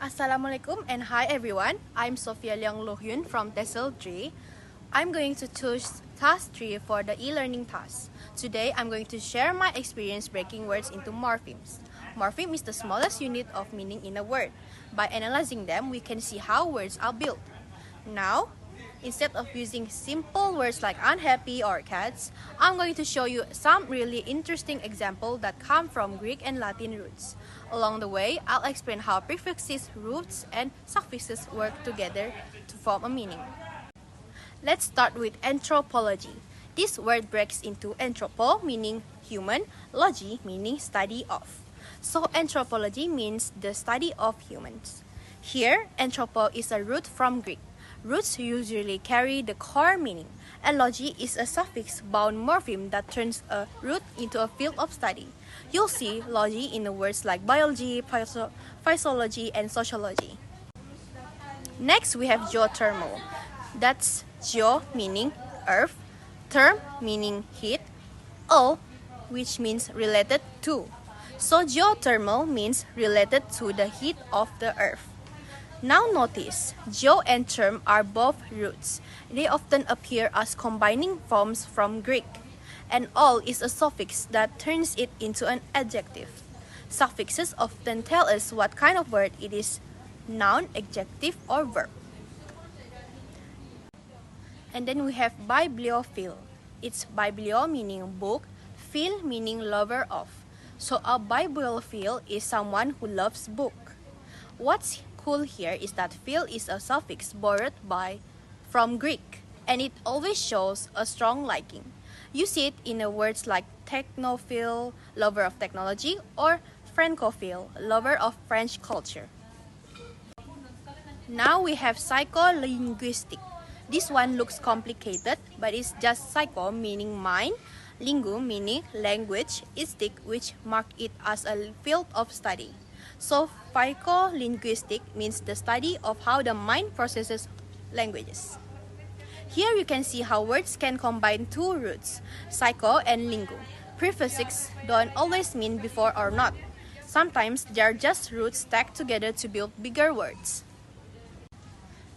Assalamualaikum and hi everyone. I'm Sofia Leong from TESL3. I'm going to choose task 3 for the e-learning task. Today I'm going to share my experience breaking words into morphemes. Morpheme is the smallest unit of meaning in a word. By analyzing them, we can see how words are built. Now, instead of using simple words like unhappy or cats, I'm going to show you some really interesting examples that come from Greek and Latin roots. Along the way, I'll explain how prefixes, roots, and suffixes work together to form a meaning. Let's start with anthropology. This word breaks into anthropo, meaning human, logy, meaning study of. So anthropology means the study of humans. Here, anthropo is a root from Greek. Roots usually carry the core meaning, and logy is a suffix-bound morpheme that turns a root into a field of study. You'll see logy in the words like biology, physiology, and sociology. Next, we have geothermal. That's geo meaning earth, therm meaning heat, al which means related to. So geothermal means related to the heat of the earth. Now notice, geo and therm are both roots. They often appear as combining forms from Greek. And al is a suffix that turns it into an adjective. Suffixes often tell us what kind of word it is, noun, adjective, or verb. And then we have bibliophile. It's biblio meaning book, phile meaning lover of. So a bibliophile is someone who loves book. What's cool here is that phile is a suffix borrowed from Greek, and it always shows a strong liking. You see it in the words like technophile, lover of technology, or francophile, lover of French culture. Now we have psycholinguistic. This one looks complicated, but it's just psycho meaning mind, lingu meaning language, istic which mark it as a field of study. So psycholinguistic means the study of how the mind processes languages. Here you can see how words can combine two roots, psycho and lingu. Prefixes don't always mean before or not. Sometimes they are just roots stacked together to build bigger words.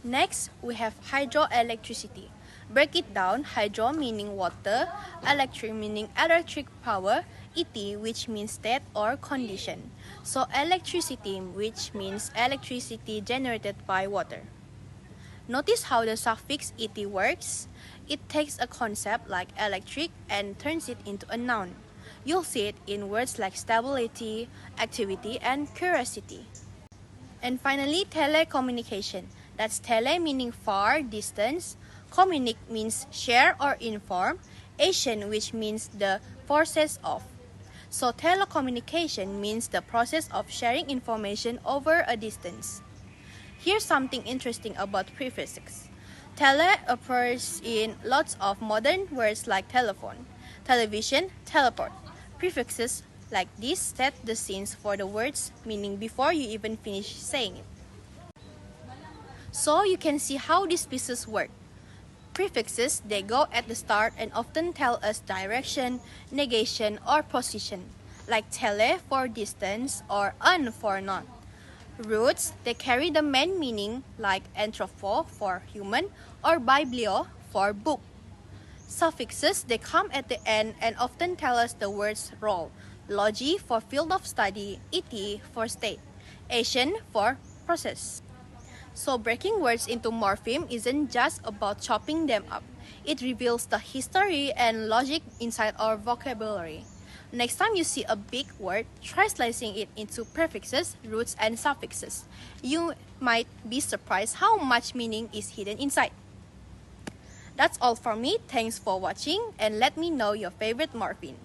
Next, we have hydroelectricity. Break it down, hydro meaning water, electric meaning electric power, et which means state or condition. So electricity which means electricity generated by water. Notice how the suffix et works. It takes a concept like electric and turns it into a noun. You'll see it in words like stability, activity, and curiosity. And finally, telecommunication. That's tele meaning far, distance. Communic means share or inform. Ation which means the process of. So telecommunication means the process of sharing information over a distance. Here's something interesting about prefixes. Tele appears in lots of modern words like telephone, television, teleport. Prefixes like this set the scenes for the word's meaning before you even finish saying it. So you can see how these pieces work. Prefixes, they go at the start and often tell us direction, negation, or position, like tele for distance or un for not. Roots, they carry the main meaning like anthropo for human or biblio for book. Suffixes, they come at the end and often tell us the word's role. Logy for field of study, et for state, ation for process. So breaking words into morpheme isn't just about chopping them up. It reveals the history and logic inside our vocabulary. Next time you see a big word, try slicing it into prefixes, roots, and suffixes. You might be surprised how much meaning is hidden inside. That's all from me. Thanks for watching, and let me know your favorite morpheme.